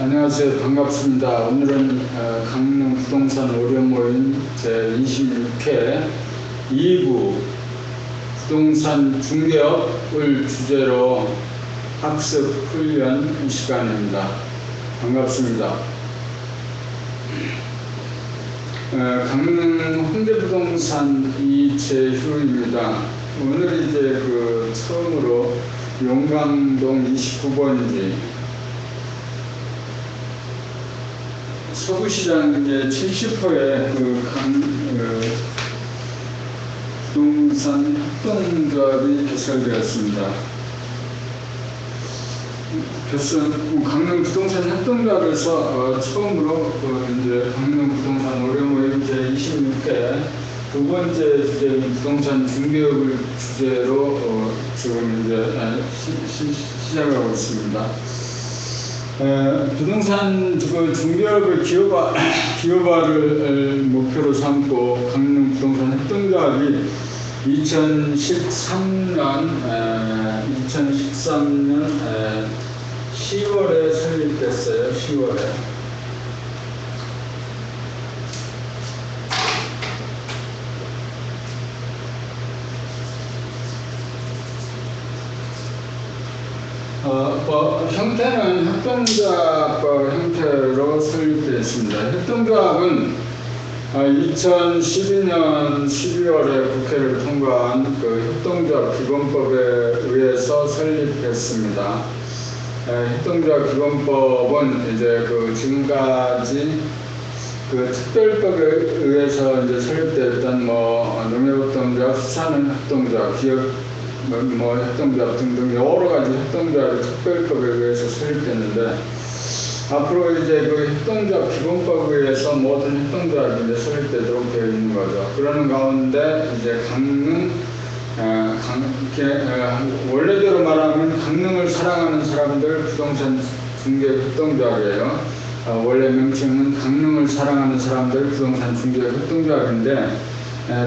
안녕하세요. 반갑습니다. 오늘은 강릉 부동산 오려모임 제26회 2부 부동산 중개업을 주제로 학습 훈련 시간입니다. 반갑습니다. 강릉 홍대부동산 이재휴입니다. 오늘 이제 처음으로 용강동 29번지 서구시장 이제 70호의 부동산 협동조합이 개설되었습니다. 강릉 부동산 협동조합에서 처음으로 이제 강릉 부동산 오려모임 제26회 두 번째 주제인 부동산 중개업을 주제로 지금 이제 시작하고 있습니다. 부동산 중개업의 기업화를 목표로 삼고 강릉 부동산 협동조합이 2013년 10월에 설립됐어요. 10월에. 형태는 협동조합 형태로 설립되었습니다. 협동조합은 2012년 12월에 국회를 통과한 협동조합 기본법에 의해서 설립했습니다. 협동조합 기본법은 이제 지금까지 특별법에 의해서 이제 설립되었던 농협협동조합, 수산업협동조합, 기업 협동조합 등등 여러 가지 협동조합이 특별법에 의해서 설립됐는데, 앞으로 이제 협동조합 기본법에 의해서 모든 협동조합이 이제 설립되도록 되어 있는 거죠. 그러는 가운데 이제 강릉, 원래대로 말하면 강릉을 사랑하는 사람들 부동산 중개 협동조합이에요. 원래 명칭은 강릉을 사랑하는 사람들 부동산 중개 협동조합인데,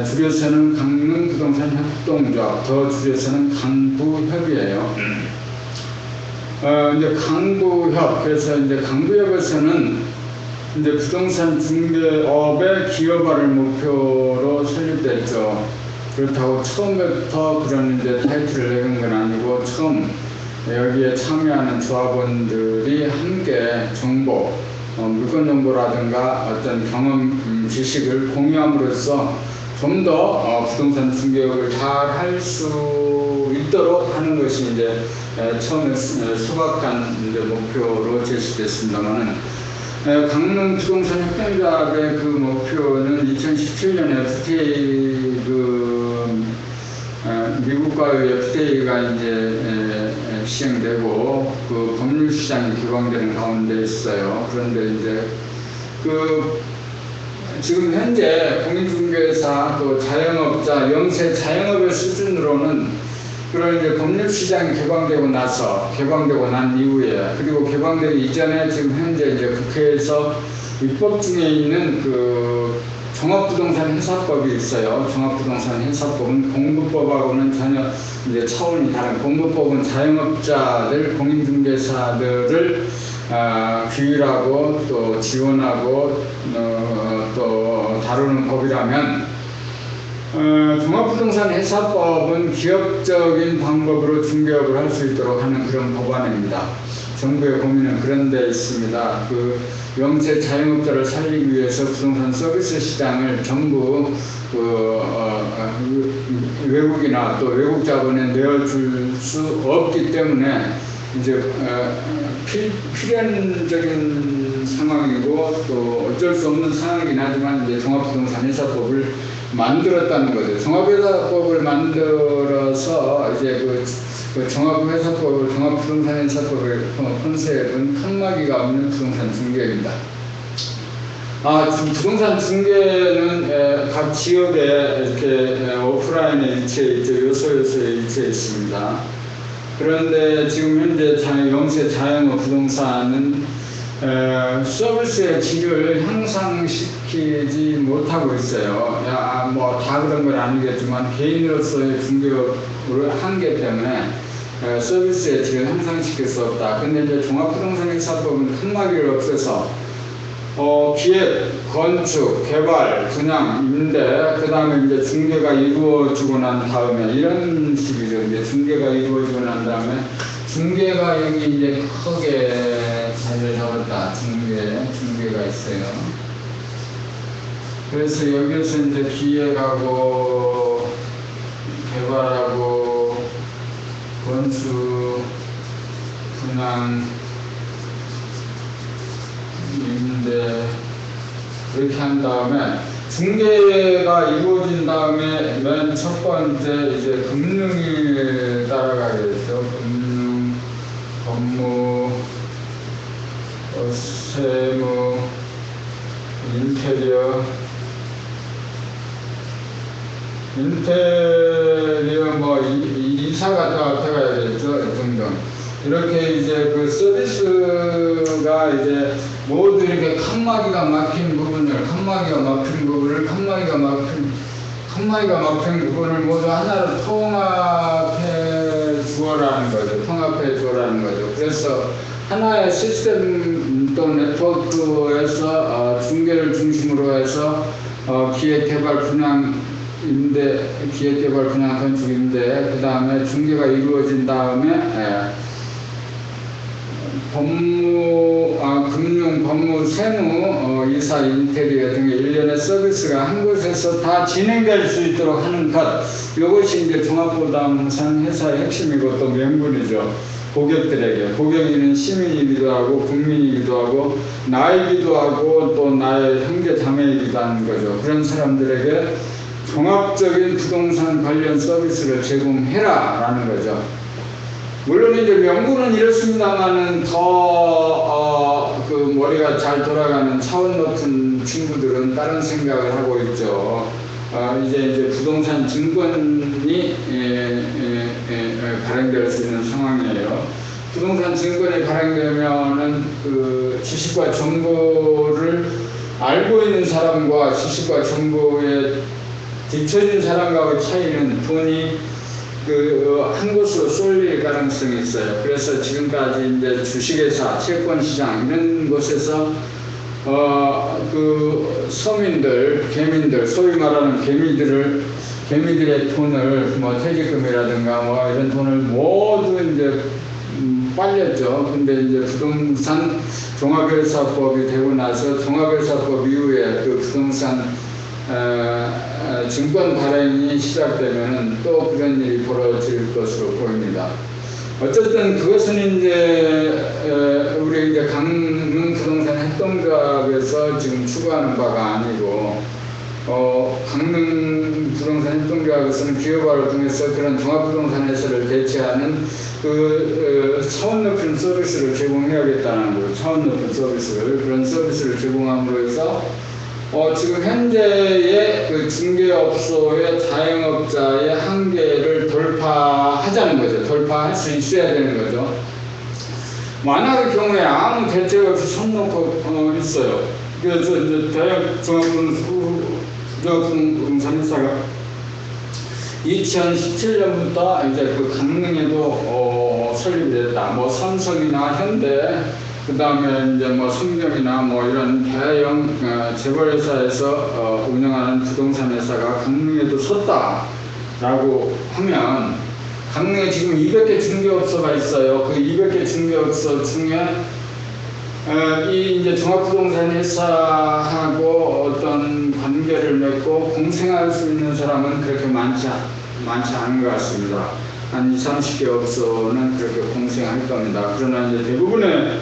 줄여서는 강릉 부동산 협동조합, 더 줄여서는 강부협이에요. 이제 강부협, 그래서 이제 강부협에서는 이제 부동산 중개업의 기업화를 목표로 설립됐죠. 그렇다고 처음부터 그런 이제 타이틀을 내건 건 아니고, 처음 여기에 참여하는 조합원들이 함께 정보, 물건 정보라든가 어떤 경험, 지식을 공유함으로써 좀 더 부동산 중개업을 잘 할 수 있도록 하는 것이 이제 처음에 소박한 이제 목표로 제시됐습니다만은, 강릉 부동산 협동조합의 목표는 2017년에 FTA 미국과의 FTA가 이제 시행되고 법률 시장이 개방되는 가운데 있어요. 그런데 이제 지금 현재 공인중개사, 자영업자, 영세 자영업의 수준으로는 그런 이제 법률 시장이 개방되고 난 이후에, 그리고 개방되기 이전에 지금 현재 이제 국회에서 입법 중에 있는 종합부동산 회사법이 있어요. 종합부동산 회사법은 공부법하고는 전혀 이제 차원이 다른, 공부법은 자영업자들, 공인중개사들을 규율하고 또 지원하고 다루는 법이라면 종합부동산 회사법은 기업적인 방법으로 중개업을 할 수 있도록 하는 그런 법안입니다. 정부의 고민은 그런 데 있습니다. 그 영세 자영업자를 살리기 위해서 부동산 서비스 시장을 전부 외국이나 또 외국 자본에 내어줄 수 없기 때문에 이제 필연적인 상황이고 또 어쩔 수 없는 상황이긴 하지만 이제 종합부동산 회사법을 만들었다는 거죠. 종합회사법을 만들어서 이제 그 종합부동산 회사법의 컨셉은 칸막이가 없는 부동산 중개입니다. 지금 부동산 중개는 각 지역에 이렇게 오프라인에 위치해 있죠. 요소에 위치해 있습니다. 그런데 지금 현재 영세 자영업 부동산은 서비스의 질을 향상시키지 못하고 있어요. 뭐 다 그런 건 아니겠지만 개인으로서의 중개업을 한계 때문에 서비스의 질을 향상시킬 수 없다. 근데 이제 종합부동산 회사법은 칸막이를 없애서 기획, 건축, 개발, 분양, 임대, 그 다음에 이제 중개가 이루어지고 난 다음에 이런 식이죠. 이제 중개가 이루어지고 난 다음에 중개가 여기 이제 크게 자리를 잡았다. 중개가 있어요. 그래서 여기서 이제 기획하고, 개발하고, 건축, 분양, 임대, 그렇게 한 다음에 중개가 이루어진 다음에 맨 첫 번째 이제 금융이 따라가겠죠. 금융, 법무, 세무, 인테리어 뭐 이사 갔다 가야겠죠. 등등. 이렇게 이제 그 서비스가 이제 모두 이렇게 칸막이가 막힌 부분을 모두 하나로 통합해 주어라는 거죠. 그래서 하나의 시스템 또 네트워크에서 중개를 중심으로 해서 기획개발 분양 임대, 기획개발 분양 건축 임대, 그 다음에 중개가 이루어진 다음에 금융, 법무, 세무, 이사, 인테리어 등의 일련의 서비스가 한 곳에서 다 진행될 수 있도록 하는 것. 이것이 이제 종합부동산 회사의 핵심이고 또 명분이죠. 고객들에게. 고객인은 시민이기도 하고, 국민이기도 하고, 나이기도 하고, 또 나의 형제 자매이기도 하는 거죠. 그런 사람들에게 종합적인 부동산 관련 서비스를 제공해라 라는 거죠. 물론 이제 명분은 이렇습니다만은 그 머리가 잘 돌아가는 차원 높은 친구들은 다른 생각을 하고 있죠. 이제 부동산 증권이 발행될 수 있는 상황이에요. 부동산 증권이 발행되면은 그 지식과 정보를 알고 있는 사람과 지식과 정보에 뒤처진 사람과의 차이는 돈이 한 곳으로 쏠릴 가능성이 있어요. 그래서 지금까지 이제 주식회사, 채권시장 이런 곳에서 그 서민들, 개민들, 소위 말하는 개미들의 돈을 뭐 퇴직금이라든가 뭐 이런 돈을 모두 이제 빨렸죠. 근데 이제 부동산 종합회사법이 되고 나서 종합회사법 이후에 그 부동산 증권 발행이 시작되면 또 그런 일이 벌어질 것으로 보입니다. 어쨌든 그것은 이제 우리 이제 강릉 부동산 협동조합에서 지금 추구하는 바가 아니고 강릉 부동산 협동조합에서는 기업화를 통해서 그런 종합부동산 회사를 대체하는 그 차원 높은 서비스를 제공해야겠다는 거예요. 차원 높은 그런 서비스를 제공함으로 해서 지금 현재의 그 중개업소의 자영업자의 한계를 돌파하자는 거죠. 돌파할 수 있어야 되는 거죠. 만약의 경우에 아무 대책 없이 손 놓고 있어요. 그래서 이제 대학 종합부동산 회사가 2017년부터 이제 그 강릉에도 설립이 됐다. 뭐 삼성이나 현대 그 다음에 이제 뭐 성경이나 뭐 이런 대형 재벌회사에서 운영하는 부동산 회사가 강릉에도 섰다라고 하면, 강릉에 지금 200개 중개업소가 있어요. 그 200개 중개업소 중에 이 이제 종합부동산 회사하고 어떤 관계를 맺고 공생할 수 있는 사람은 그렇게 많지 않은 것 같습니다. 한 20, 30개 업소는 그렇게 공생할 겁니다. 그러나 이제 대부분의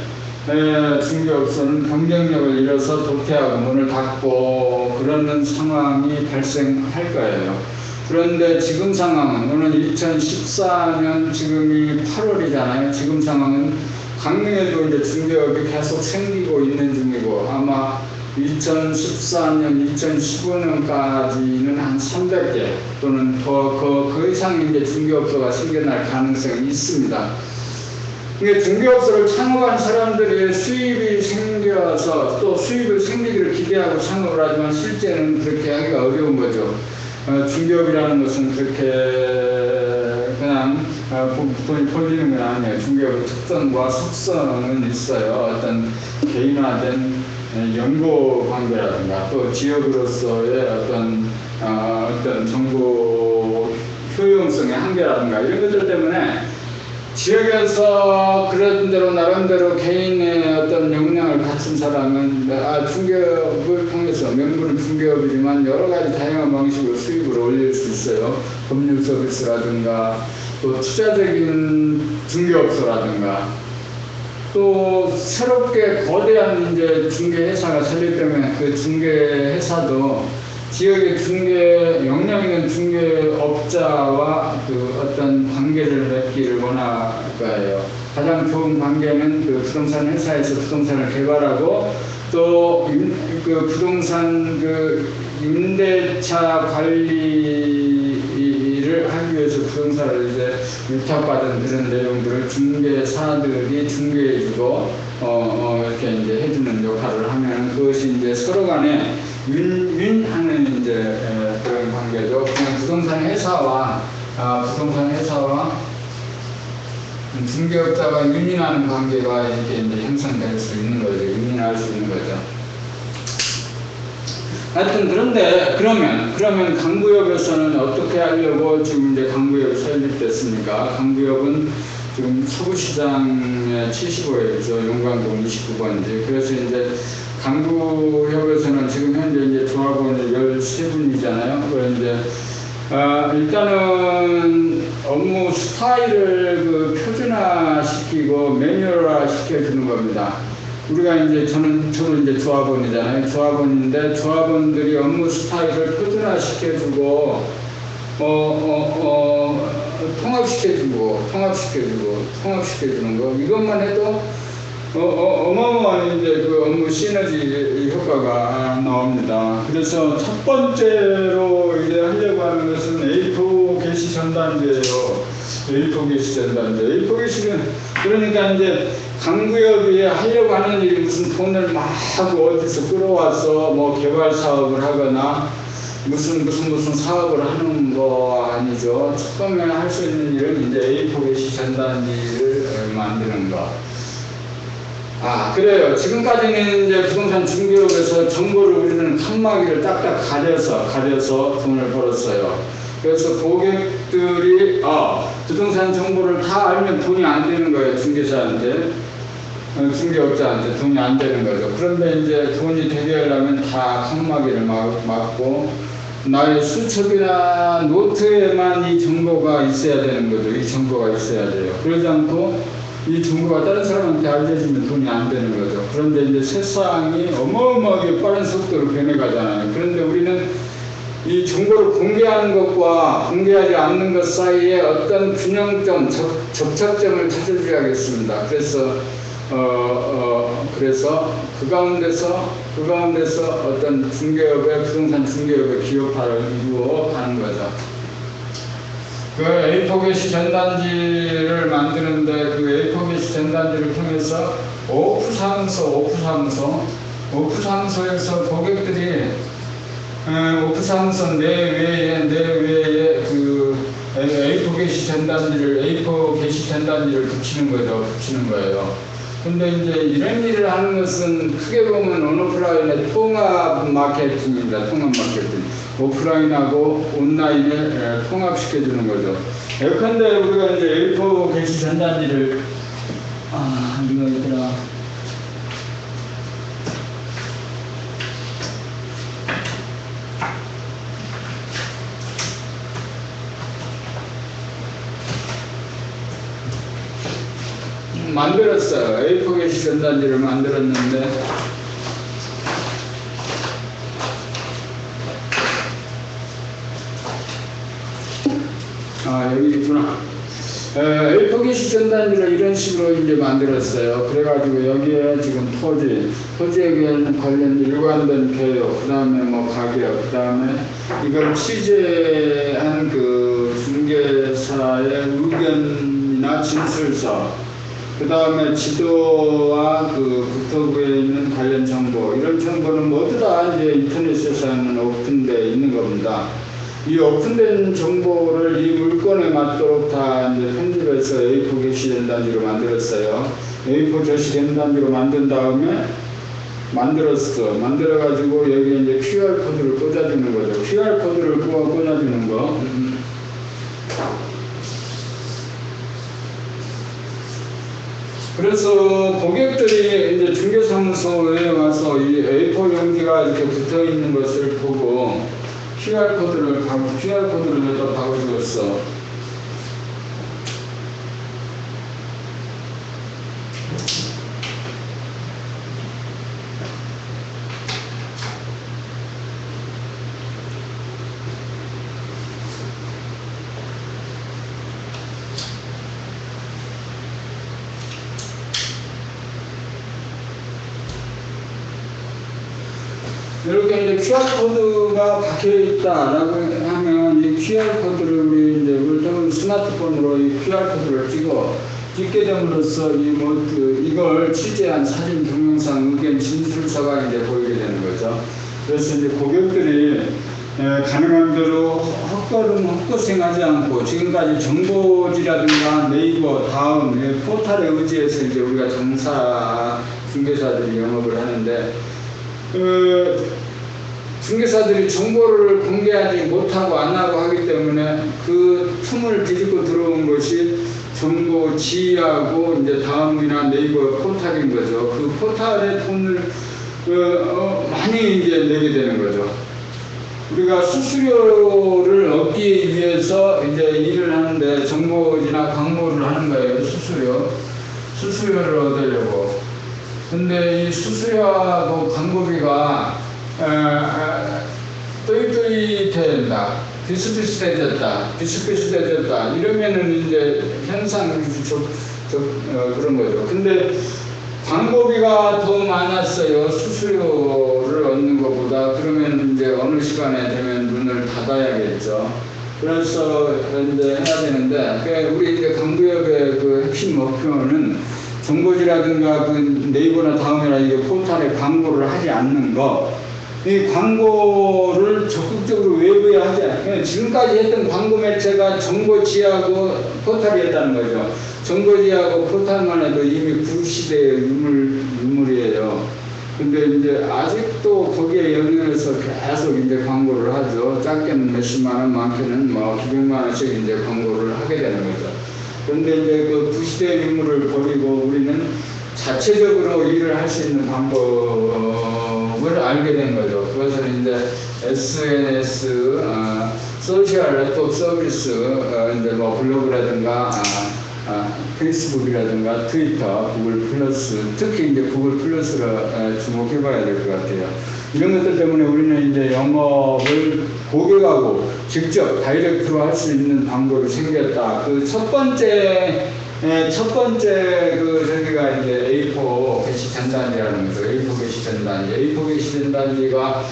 중개업소는 경쟁력을 잃어서 도태하고 문을 닫고 그러는 상황이 발생할 거예요. 그런데 지금 상황은, 오늘 2014년 지금이 8월이잖아요. 지금 상황은 강릉에도 이제 중개업이 계속 생기고 있는 중이고, 아마 2014년, 2015년까지는 한 300개 또는 그 이상 이제 중개업소가 생겨날 가능성이 있습니다. 이게 중개업소를 창업한 사람들이 수입이 생겨서 또 수입을 생기기를 기대하고 창업을 하지만 실제는 그렇게 하기가 어려운 거죠. 중개업이라는 것은 그렇게 그냥 돈이 벌리는 건 아니에요. 중개업의 특성과 속성은 있어요. 어떤 개인화된 연고 관계라든가 또 지역으로서의 어떤 정보 효용성의 한계라든가 이런 것들 때문에 지역에서 그런 대로 나름대로 개인의 어떤 역량을 갖춘 사람은 중개업을 통해서 명분은 중개업이지만 여러 가지 다양한 방식으로 수입을 올릴 수 있어요. 법률 서비스라든가 또 투자적인 중개업소라든가 또 새롭게 거대한 이제 중개회사가 설립되면 그 중개회사도 지역의 역량 있는 중개업자와 그 어떤 관계를 맺기를 원할 거예요. 가장 좋은 관계는 그 부동산 회사에서 부동산을 개발하고 또 그 부동산 그 임대차 관리를 하기 위해서 부동산을 이제 위탁받은 그런 내용들을 중개사들이 중개해주고 이렇게 이제 해주는 역할을 하면 그것이 이제 서로 간에 윈윈하는 이제 그런 관계죠. 그냥 부동산 회사와 중개업자가 윈윈하는 관계가 이렇게 이제 형성될 수 있는 거죠. 윈윈할 수 있는 거죠. 하여튼 그러면 강구역에서는 어떻게 하려고 지금 이제 강구역이 설립됐습니까? 강구역은 지금 서구시장에 75회죠. 용광동 29번지. 그래서 이제 강구역에서는 지금 현재 이제 조합원이 13분이잖아요. 그래서 이제 일단은 업무 스타일을 그 표준화시키고 매뉴얼화 시켜주는 겁니다. 우리가 이제 저는 이제 조합원이잖아요. 조합원인데 조합원들이 업무 스타일을 표준화시켜주고 통합시켜주는 거, 이것만 해도 어마어마한 이제 그 업무 시너지 효과가 나옵니다. 그래서 첫 번째로 이제 하려고 하는 것은 A4 게시 전단지예요. A4 게시 전단지. A4 게시는 그러니까 이제 강구역이 하려고 하는 일이 무슨 돈을 막 어디서 끌어와서 뭐 개발 사업을 하거나 무슨 사업을 하는 거 아니죠. 처음에 할 수 있는 일은 이제 A4 게시 전단지를 만드는 거. 그래요. 지금까지는 이제 부동산 중개업에서 정보를 우리는 칸막이를 딱딱 가려서 돈을 벌었어요. 그래서 고객들이 부동산 정보를 다 알면 돈이 안 되는 거예요. 중개업자한테 돈이 안 되는 거죠. 그런데 이제 돈이 되게 하려면 다 칸막이를 막고 나의 수첩이나 노트에만 이 정보가 있어야 되는 거죠. 이 정보가 있어야 돼요. 그러지 않고 이 정보가 다른 사람한테 알려지면 돈이 안 되는 거죠. 그런데 이제 세상이 어마어마하게 빠른 속도로 변해가잖아요. 그런데 우리는 이 정보를 공개하는 것과 공개하지 않는 것 사이에 어떤 균형점, 접착점을 찾아줘야겠습니다. 그래서 그 가운데서 어떤 부동산 중개업의 기업화를 이루어 가는 거죠. 그 A4 게시 전단지를 만드는데 그 A4 게시 전단지를 통해서 오프사무소에서 고객들이 오프사무소 내외에 그 A4 게시 전단지를 붙이는 거예요. 근데 이제 이런 일을 하는 것은 크게 보면 온오프라인의 통합 마케팅입니다. 통합 마케팅. 오프라인하고 온라인에 통합시켜주는 거죠. 예컨대 우리가 이제 A4 게시 전단지를, 이거 있더라. 만들었어요. A4 게시 전단지를 만들었는데, 여기 있구나. A4 게시 전단지를 이런 식으로 이제 만들었어요. 그래가지고 여기에 지금 토지에 관련 일관된 개요, 그 다음에 뭐 가격, 그 다음에 이걸 취재한 그 중개사의 의견이나 진술서, 그 다음에 지도와 그 국토부에 있는 관련 정보, 이런 정보는 모두 다 이제 인터넷에서는 오픈되어 있는 겁니다. 이 오픈된 정보를 이 물건에 맞도록 다 이제 편집해서 A4 게시 전단지로 만들었어요. A4 게시 전단지로 만든 다음에 만들어가지고 여기 이제 QR코드를 꽂아주는 거죠. QR코드를 꽂아주는 거. 그래서 고객들이 이제 중개사무소에 와서 이 A4 용지가 이렇게 붙어 있는 것을 보고 QR코드를 여기다 박아주었어. 이렇게 이제 QR코드가 박혀있다라고 하면 이 QR코드를 우리 이제 스마트폰으로 이 QR코드를 찍게 됨으로써 이걸 취재한 사진, 동영상, 의견, 진술서가 이제 보이게 되는 거죠. 그래서 이제 고객들이 가능한 대로 헛고생하지 않고 지금까지 정보지라든가 네이버, 다음 포털에 의지해서 이제 우리가 중개사들이 영업을 하는데 중개사들이 정보를 공개하지 못하고 안 하고 하기 때문에 그 틈을 뒤집고 들어온 것이 정보지하고 이제 다음이나 네이버 포털인 거죠. 그 포털에 돈을 많이 이제 내게 되는 거죠. 우리가 수수료를 얻기 위해서 이제 일을 하는데 정보지나 광고를 하는 거예요. 수수료를 얻으려고. 근데 이 수수료하고 광고비가 또이또이된다, 비슷비슷해졌다 이러면은 이제 현상 그런 거죠. 근데 광고비가 더 많았어요. 수수료를 얻는 것보다. 그러면 이제 어느 시간에 되면 문을 닫아야겠죠. 그래서 이제 해야 되는데, 우리 이제 강구역의 그 핵심 목표는 정보지라든가 그 네이버나 다음이나 이게 포털에 광고를 하지 않는 거. 이 광고를 적극적으로 외부에 하지 않아요. 지금까지 했던 광고 매체가 정보지하고 포털이었다는 거죠. 정보지하고 포털만 해도 이미 구시대의 유물이에요. 근데 이제 아직도 거기에 연연해서 계속 이제 광고를 하죠. 작게는 몇십만 원, 많게는 뭐 수백만 원씩 이제 광고를 하게 되는 거죠. 그런데 이제 그 구시대의 유물을 버리고 우리는 자체적으로 일을 할 수 있는 방법을 알게 된 거죠. 그것은 이제 SNS, 소셜 네트워크 서비스, 이제 뭐 블로그라든가, 페이스북이라든가 트위터, 구글 플러스, 특히 이제 구글 플러스를 주목해 봐야 될 것 같아요. 이런 것들 때문에 우리는 이제 영업을 고객하고 직접 다이렉트로 할 수 있는 방법이 생겼다. 그 첫 번째 저기가 이제 A4 게시 전단지라는 거죠. A4 게시 전단지. A4 게시 전단지가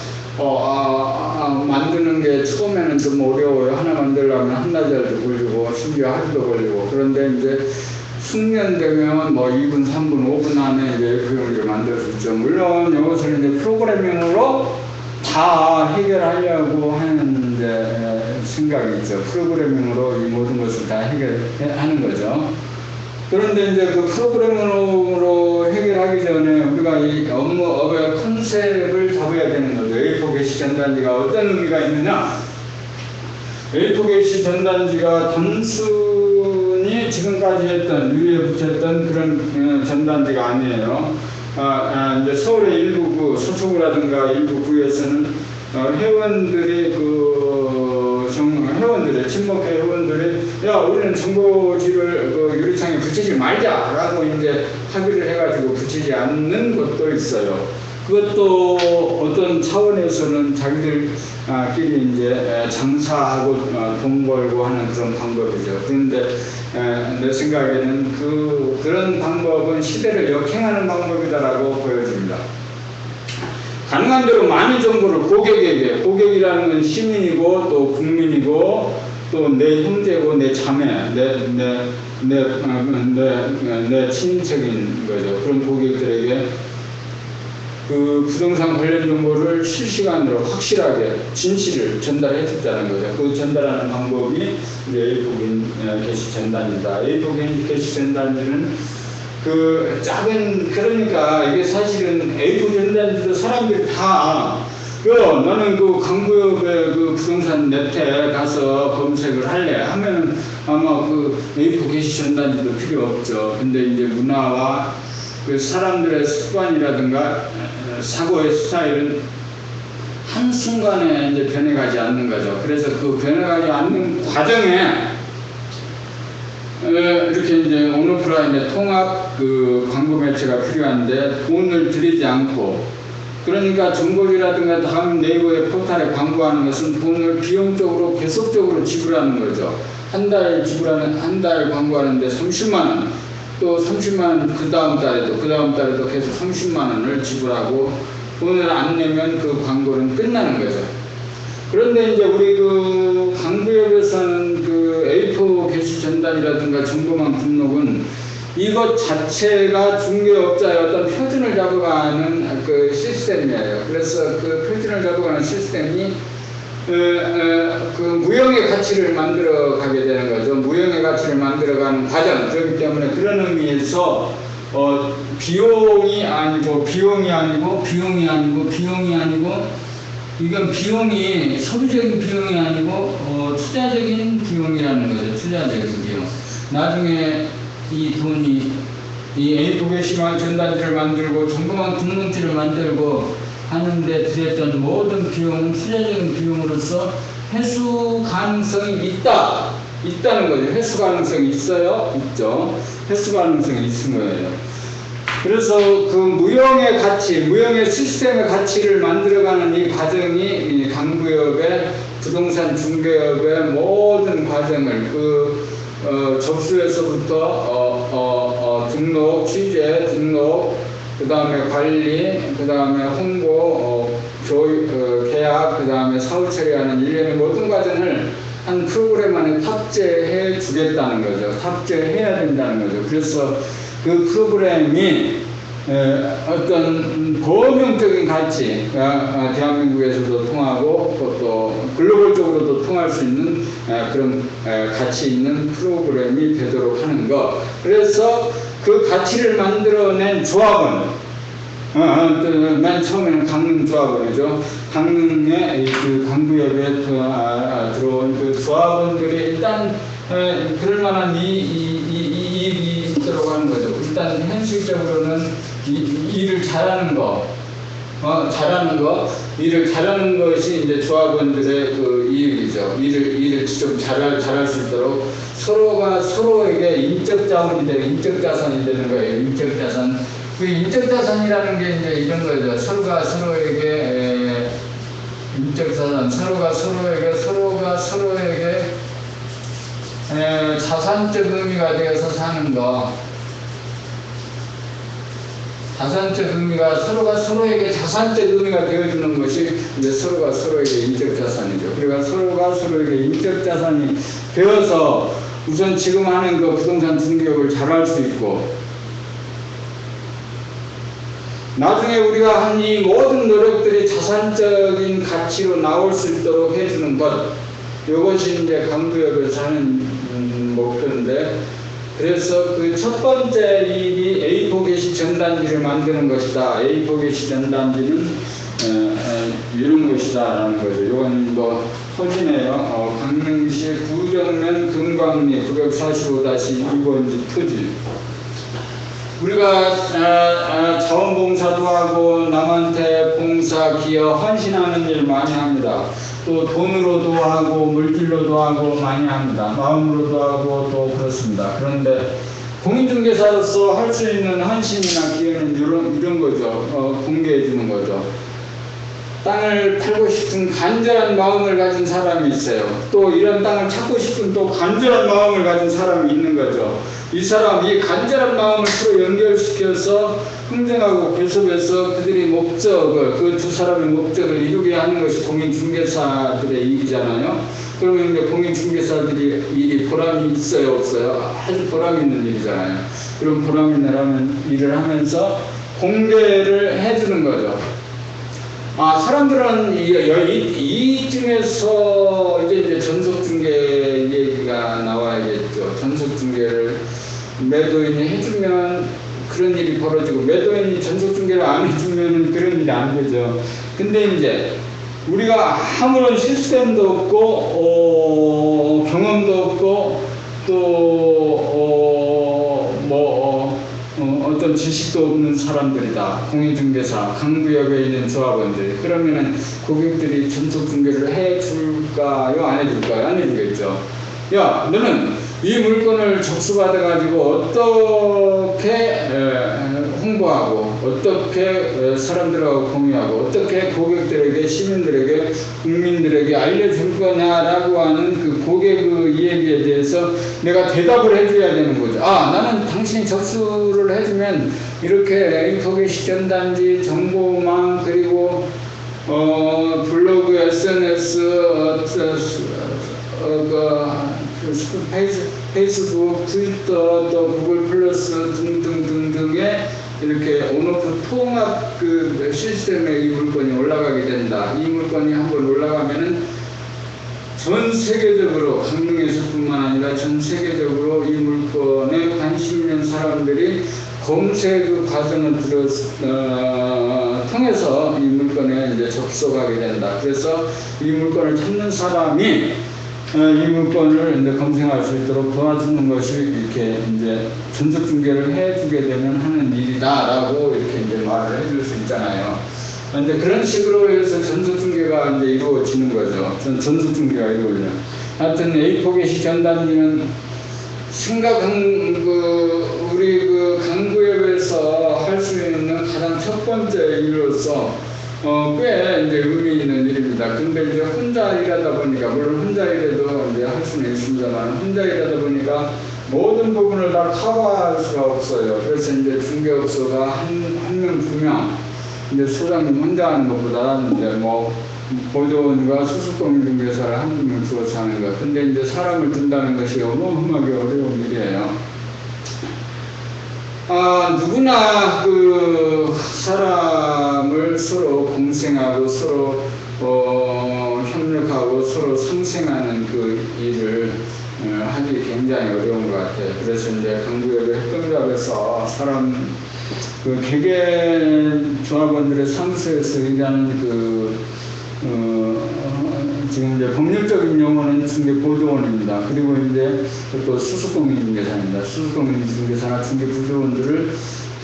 만드는 게 처음에는 좀 어려워요. 하나 만들려면 한나절도 걸리고 심지어 하루도 걸리고. 그런데 이제 숙련되면 뭐 2분, 3분, 5분 안에 이제 그걸 만들 수 있죠. 물론 이것을 이제 프로그래밍으로 다 해결하려고 하는 이제 생각이 있죠. 프로그래밍으로 이 모든 것을 다 해결하는 거죠. 그런데 이제 그 프로그램으로 해결하기 전에 우리가 이 업무업의 컨셉을 잡아야 되는 거죠. A4 게시 전단지가 어떤 의미가 있느냐? A4 게시 전단지가 단순히 지금까지 했던 위에 붙였던 그런 전단지가 아니에요. 이제 서울의 일부 구 서초구라든가 일부 구에서는 회원들이 회원들의 친목회 회원들이 야 우리는 정보지를 유리창에 붙이지 말자라고 이제 합의를 해가지고 붙이지 않는 것도 있어요. 그것도 어떤 차원에서는 자기들끼리 이제 장사하고 돈 벌고 하는 그런 방법이죠. 그런데 내 생각에는 그런 방법은 시대를 역행하는 방법이다라고 보여집니다. 가능한 대로 많은 정보를 고객이라는 건 시민이고 또 국민이고 또 내 형제고 내 자매, 내 친인척인 거죠. 그런 고객들에게 그 부동산 관련 정보를 실시간으로 확실하게 진실을 전달해 줬다는 거죠. 그 전달하는 방법이 이제 A4 게시 전단지다. A4 게시 전단지는 그 작은 그러니까 이게 사실은 A4 전단지도 사람들이 다 나는 그 강구역의 그 부동산 네트에 가서 검색을 할래 하면 아마 그 A4 게시 전단지도 필요 없죠. 근데 이제 문화와 그 사람들의 습관이라든가 사고의 스타일은 한순간에 이제 변해가지 않는 거죠. 그래서 그 변해가지 않는 과정에 이렇게 이제 온오프라인의 통합 그 광고 매체가 필요한데 돈을 들이지 않고 그러니까 정보지라든가 다음 네이버의 포탈에 광고하는 것은 돈을 비용적으로 계속적으로 지불하는 거죠. 한 달 광고하는데 30만 원, 또 30만 원 그 다음 달에도 계속 30만 원을 지불하고 돈을 안 내면 그 광고는 끝나는 거죠. 그런데 이제 우리 그 강구역에서는 그 A4 게시 전단이라든가 정보망 등록은 이것 자체가 중개업자의 어떤 표준을 잡아가는 그 시스템이에요. 그래서 그 표준을 잡아가는 시스템이 그 무형의 가치를 만들어 가게 되는 거죠. 무형의 가치를 만들어가는 과정. 그렇기 때문에 그런 의미에서 비용이 아니고 이건 비용이 소비적인 비용이 아니고 투자적인 비용이라는 거죠. 투자적인 비용. 나중에 이 돈이 이 A4 게시망 전단지를 만들고 정보망 등록지를 만들고 하는데 들였던 모든 비용은 투자적인 비용으로서 회수 가능성이 있다는 거죠. 회수 가능성이 있어요? 있죠. 회수 가능성이 있는 거예요. 그래서 그 무형의 가치, 무형의 시스템의 가치를 만들어가는 이 과정이 이 강구역의 부동산 중개업의 모든 과정을 접수에서부터 등록, 취재, 등록, 그 다음에 관리, 그 다음에 홍보, 계약, 그 다음에 사후 처리하는 일련의 모든 과정을 한 프로그램 안에 탑재해 주겠다는 거죠. 탑재해야 된다는 거죠. 그래서 그 프로그램이 어떤 범용적인 가치가 대한민국에서도 통하고 또 글로벌적으로도 통할 수 있는 그런 가치 있는 프로그램이 되도록 하는 것. 그래서 그 가치를 만들어낸 조합원, 맨 처음에는 강릉조합원이죠. 강릉의 그 강구역에 들어온 그 조합원들이 일단 그럴만한 이익이 있도록 하는 거죠. 일단 현실적으로는 일을 잘하는 일을 잘하는 것이 이제 조합원들의 그 이익이죠. 일을 좀 잘할 수 있도록 서로가 서로에게 인적 자산이 되는 거예요. 인적 자산. 그 인적 자산이라는 게 이제 이런 거죠. 서로가 서로에게 인적 자산, 서로가 서로에게 자산적 의미가 되어서 사는 거. 자산적 의미가 서로가 서로에게 자산적 의미가 되어주는 것이 이제 서로가 서로에게 인적 자산이죠. 그러니까 서로가 서로에게 인적 자산이 되어서 우선 지금 하는 그 부동산 중개업을 잘할 수 있고 나중에 우리가 한 이 모든 노력들이 자산적인 가치로 나올 수 있도록 해주는 것 이것이 이제 강구역에서 하는 목표인데 그래서 그 첫 번째 일이 A4 게시 전단지를 만드는 것이다. A4 게시 전단지는 이런 것이다라는 거죠. 이건 뭐 토지네요. 강릉시 구정면 금광리 945-2번지 토지. 우리가 자원봉사도 하고 남한테 봉사, 기여, 헌신하는 일 많이 합니다. 또 돈으로도 하고 물질로도 하고 많이 합니다. 마음으로도 하고 또 그렇습니다. 그런데 공인중개사로서 할 수 있는 헌신이나 기여는 이런 거죠. 공개해 주는 거죠. 땅을 팔고 싶은 간절한 마음을 가진 사람이 있어요. 또 이런 땅을 찾고 싶은 또 간절한 마음을 가진 사람이 있는 거죠. 이 사람이 간절한 마음을 서로 연결시켜서 흥정하고 교섭해서 그들이 목적을, 그 두 사람의 목적을 이루게 하는 것이 공인중개사들의 일이잖아요. 그러면 이제 공인중개사들이 일이 보람이 있어요, 없어요? 아주 보람 있는 일이잖아요. 그런 보람 있는 일을 하면서 공개를 해주는 거죠. 사람들은 이쯤에서 이제 전속중개 얘기가 나와야겠죠. 전속중개를 매도인이 해주면 그런 일이 벌어지고, 매도인이 전속중개를 안 해주면 그런 일이 안 되죠. 근데 이제 우리가 아무런 시스템도 없고, 경험도 없고, 또, 어떤 지식도 없는 사람들이다. 공인중개사, 강구역에 있는 조합원들. 그러면은 고객들이 전속중개를 해줄까요? 안 해줄까요? 안 해주겠죠. 야, 너는 이 물건을 접수받아가지고 어떻게 홍보하고, 어떻게 사람들하고 공유하고, 어떻게 고객들에게, 시민들에게, 국민들에게 알려줄 거냐라고 하는 그 고객의 이야기에 대해서 내가 대답을 해줘야 되는 거죠. 나는 당신이 접수를 해주면 이렇게 A4 게시 전단지, 정보망, 그리고 블로그, SNS, 페이스북, 트위터, 또 구글 플러스 등등등등의 이렇게 온오프 통합 그 시스템에 이 물건이 올라가게 된다. 이 물건이 한번 올라가면은 전 세계적으로, 강릉에서뿐만 아니라 전 세계적으로 이 물건에 관심 있는 사람들이 검색 과정을 통해서 이 물건에 이제 접속하게 된다. 그래서 이 물건을 찾는 사람이 이 물건을 이제 검색할 수 있도록 도와주는 것이 이렇게 이제 전속중개를 해주게 되면 하는 일이다라고 이렇게 이제 말을 해줄 수 있잖아요. 근데 그런 식으로 해서 전속중개가 이제 이루어지는 거죠. 전속중개가 이루어져요. 하여튼 A4 게시 전단지는 우리 그 강구역에서 할 수 있는 가장 첫 번째 일로서 꽤 이제 의미 있는 일입니다. 근데 이제 혼자 일하다 보니까, 물론 혼자 일해도 이제 할 수는 있습니다만, 혼자 일하다 보니까 모든 부분을 다 커버할 수가 없어요. 그래서 이제 중개업소가 한 명, 두 명, 이제 소장님 혼자 하는 것보다 이제 뭐 보조원과 수습공인중개사를 한 명을 두어서 하는 거. 근데 이제 사람을 둔다는 것이 어마어마하게 어려운 일이에요. 누구나 그 사람을 서로 공생하고 서로 협력하고 서로 상생하는 그 일을 하기 굉장히 어려운 것 같아요. 그래서 이제 강구역의 협동조합에서 사람 그 개개 조합원들의 상수에서 일하는 지금 이제 법률적인 용어는 중개보조원입니다. 그리고 이제 또 수습공인중개사입니다. 수습공인중개사나 중개보조원들을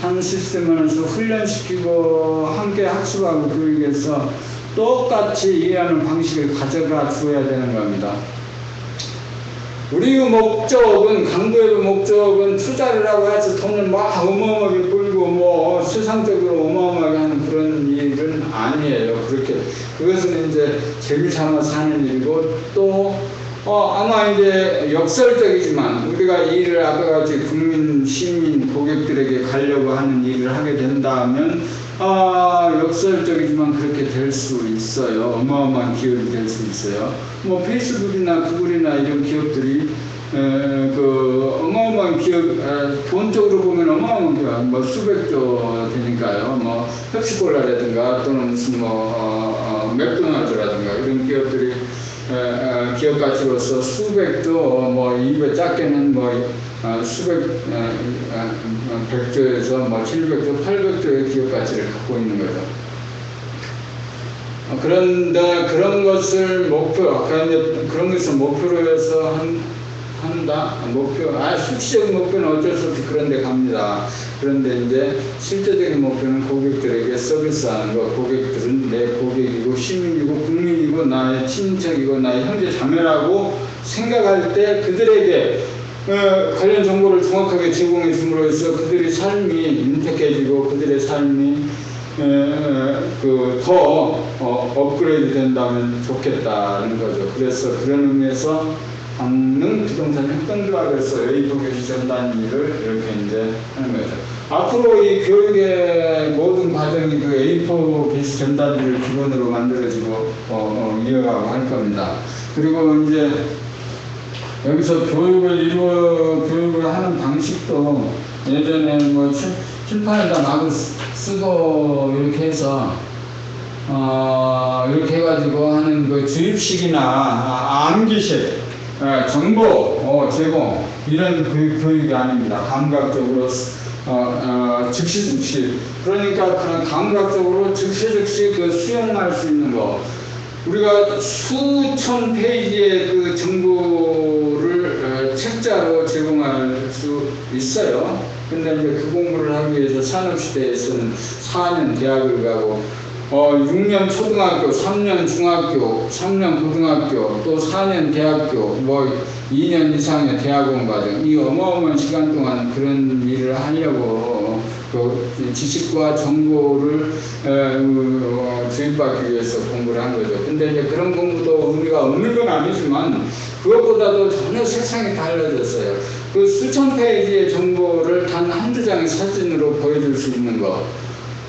한 시스템 안에서 훈련시키고 함께 학습하고 교육해서 똑같이 이해하는 방식을 가져가 주어야 되는 겁니다. 우리의 목적은, 강구역의 목적은 투자를 하고 해서 돈을 막 어마어마하게 벌고 뭐 세상적으로 어마어마하게 하는 그런 일은 아니에요. 그렇게 그것은 이제 재미삼아서 하는 일이고, 또 아마 이제 역설적이지만 우리가 이 일을 아까 같이 국민, 시민, 고객들에게 가려고 하는 일을 하게 된다면 역설적이지만 그렇게 될 수 있어요. 어마어마한 기업이 될 수 있어요. 뭐 페이스북이나 구글이나 이런 기업들이 그 어마어마한 기업, 돈적으로 보면 어마어마한 기업, 뭐 수백조 되니까요. 뭐 펩시콜라라든가 또는 무슨 맥도날드라든가 이런 기업들이 기업 가치로서 수백조, 뭐 200 작게는 뭐 수백 100조에서 뭐 700조, 800조의 기업 가치를 갖고 있는 거죠. 그런데 그런 것을 그런 것을 목표로 해서 한다. 수치적인 목표는 어쩔 수 없이 그런 데 갑니다. 그런데 이제 실제적인 목표는 고객들에게 서비스하는 거. 고객들은 내 고객이고 시민이고 국민이고 나의 친인척이고 나의 형제 자매라고 생각할 때 그들에게 관련 정보를 정확하게 제공해 줌으로써 그들의 삶이 윤택해지고 그들의 삶이 더 업그레이드 된다면 좋겠다는 거죠. 그래서 그런 의미에서 강릉 부동산 협동조합에서 A4 교시 전단 일을 이렇게 이제 하는 거죠. 앞으로 이 교육의 모든 과정이 그 A4 교시 전단지를 기본으로 만들어지고 이어가고 할 겁니다. 그리고 이제 여기서 교육을 하는 방식도 예전에 뭐 칠판에다 마구 쓰고 이렇게 해서 이렇게 해가지고 하는 그 주입식이나 암기식 정보 제공 이런 교육이 아닙니다. 감각적으로 즉시 그러니까 그런 감각적으로 즉시 그 수용할 수 있는 거. 우리가 수천 페이지의 그 정보를 책자로 제공할 수 있어요. 근데 이제 그 공부를 하기 위해서 산업시대에서는 4년 대학을 가고 6년 초등학교, 3년 중학교, 3년 고등학교, 또 4년 대학교, 뭐 2년 이상의 대학원 과정, 이 어마어마한 시간 동안 그런 일을 하려고 그 지식과 정보를 주입받기 위해서 공부를 한 거죠. 근데 이제 그런 공부도 의미가 없는 건 아니지만 그것보다도 전혀 세상이 달라졌어요. 그 수천 페이지의 정보를 단 한두 장의 사진으로 보여줄 수 있는 거.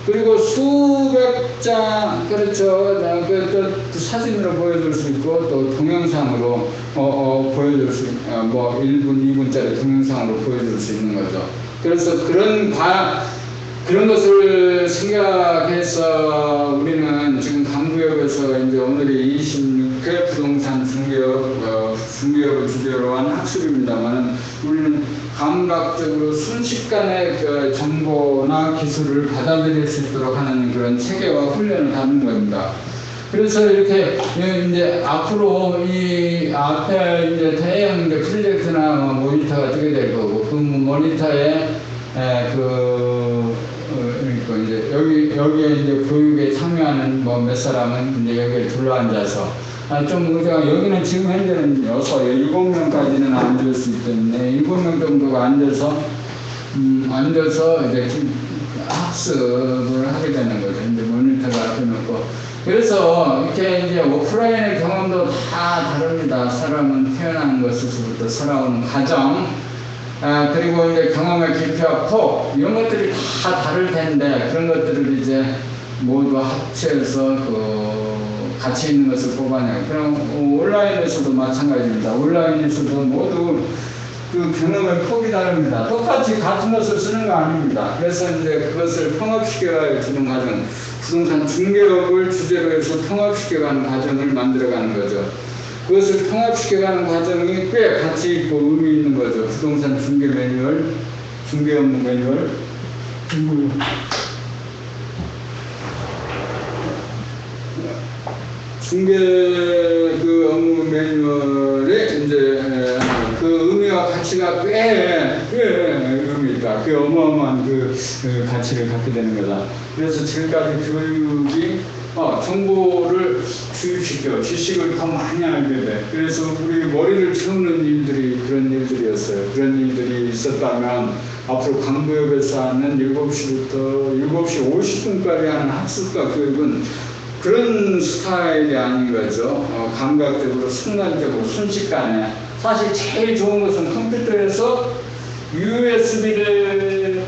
그리고 수백 장, 그렇죠. 그 사진으로 보여줄 수 있고, 또 동영상으로, 보여줄 수, 뭐, 1분, 2분짜리 동영상으로 보여줄 수 있는 거죠. 그래서 그런 것을 생각해서 우리는 지금 강구역에서 이제 오늘이 26회 부동산 중개업을 주제로 한 학습입니다만 우리는 감각적으로 순식간에 그 정보나 기술을 받아들일 수 있도록 하는 그런 체계와 훈련을 하는 겁니다. 그래서 이렇게 이제 앞으로 이 앞에 이제 대형 이제 프로젝트나 모니터가 뜨게 될 거고 그 모니터에 그러니까 이제 여기에 이제 교육에 참여하는 뭐 몇 사람은 이제 여기에 둘러앉아서 좀 우리가 여기는 지금 현재는 7명까지는 앉을 수 있겠네. 7명 정도가 앉아서 이제 학습을 하게 되는 거죠. 이제 모니터가 앞에 놓고. 그래서 이렇게 이제 오프라인의 경험도 다 다릅니다. 사람은 태어난 것에서부터 살아오는 과정, 그리고 이제 경험의 깊이와 폭, 이런 것들이 다 다를 텐데, 그런 것들을 이제 모두 합쳐서 가치 있는 것을 뽑아내요. 그럼 온라인에서도 마찬가지입니다. 온라인에서도 모두 그 경험의 폭이 다릅니다. 똑같이 같은 것을 쓰는 거 아닙니다. 그래서 이제 그것을 통합시켜가는 과정, 부동산 중개업을 주제로 해서 통합시켜가는 과정을 만들어가는 거죠. 그것을 통합시켜가는 과정이 꽤 가치 있고 의미 있는 거죠. 부동산 중개 매뉴얼, 중개 업무 매뉴얼, 중개 그 업무 매뉴얼에 이제 그 의미와 가치가 꽤 의미가 그 어마어마한 그 가치를 갖게 되는 거다. 그래서 지금까지 교육이 정보를 주입시켜 지식을 더 많이 알게 돼. 그래서 우리 머리를 채우는 일들이 그런 일들이었어요. 그런 일들이 있었다면 앞으로 강구역에서 하는 7시부터 7시 50분까지 하는 학습과 교육은 그런 스타일이 아닌 거죠. 감각적으로, 순간적으로, 순식간에. 사실 제일 좋은 것은 컴퓨터에서 USB를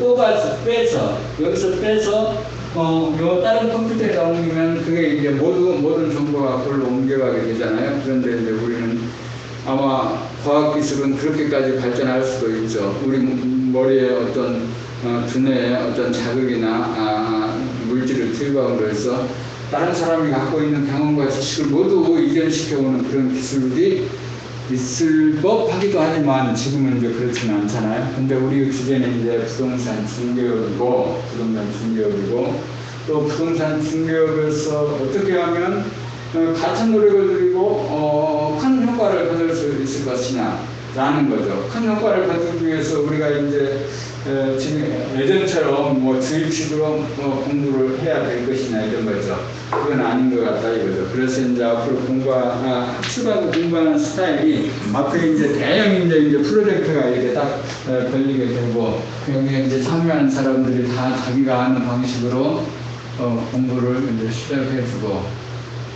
빼서, 여기서 빼서, 다른 컴퓨터에 옮기면 그게 이제 모든 정보가 그걸로 옮겨가게 되잖아요. 그런데 이제 우리는 아마 과학기술은 그렇게까지 발전할 수도 있죠. 우리 머리에 어떤 두뇌에 어떤 자극이나 물질을 투입함으로 해서 다른 사람이 갖고 있는 경험과 지식을 모두 이전시켜오는 그런 기술이 있을 법하기도 하지만 지금은 이제 그렇지는 않잖아요. 근데 우리 주제는 이제 부동산 중개업이고, 또 부동산 중개업에서 어떻게 하면 같은 노력을 들이고 큰 효과를 거둘 수 있을 것이냐라는 거죠. 큰 효과를 거두기 위해서 우리가 이제 지금 예전처럼 뭐 주입식으로 공부를 해야 될 것이냐 이런 거죠. 그건 아닌 것 같다 이거죠. 그래서 이제 앞으로 학습하고 공부하는 스타일이 앞에 이제 대형 이제 프로젝트가 이렇게 딱 걸리게 되고 여기에 이제 참여하는 사람들이 다 자기가 아는 방식으로 공부를 이제 시작해주고,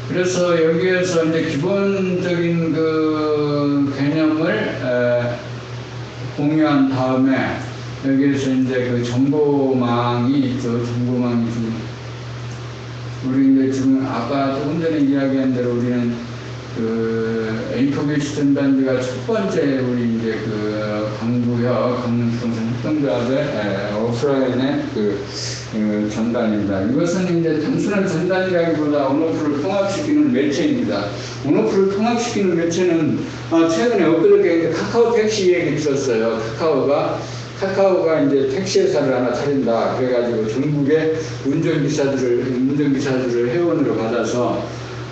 그래서 여기에서 이제 기본적인 그 개념을 공유한 다음에 여기에서 이제 그 정보망이 있죠. 정보망이 우리 이제 지금 아까 조금 전에 이야기한 대로 우리는 그 A4B 전단지가 첫 번째 우리 이제 그 강릉부동산 협동조합의 오프라인의 전단입니다. 이것은 이제 단순한 전단이라기보다 온오프를 통합시키는 매체입니다. 온오프를 통합시키는 매체는 최근에 엊그저께 카카오 택시 얘기 들었어요. 카카오가 이제 택시 회사를 하나 차린다. 그래가지고 전국의 운전기사들을 회원으로 받아서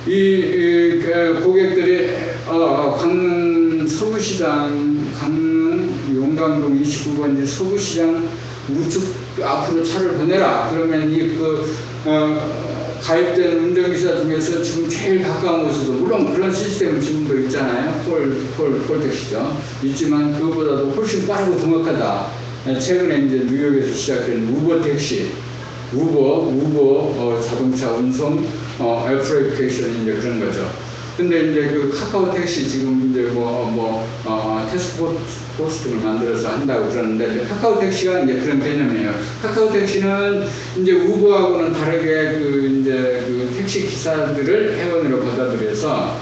그 고객들이 강릉 서구시장, 강릉 용강동 29번지 서구시장 우측 앞으로 차를 보내라. 그러면 가입된 운전기사 중에서 지금 제일 가까운 곳에도, 물론 그런 시스템은 지금도 있잖아요. 폴택시죠. 있지만 그것보다도 훨씬 빠르고 정확하다. 최근에 이제 뉴욕에서 시작된 우버 택시, 우버 자동차 운송 애플리케이션이 이제 그런 거죠. 근데 이제 그 카카오 택시 지금 이제 테스트포스트를 만들어서 한다고 그러는데, 카카오 택시가 이제 그런 개념이에요. 카카오 택시는 이제 우버하고는 다르게 그 택시 기사들을 회원으로 받아들여서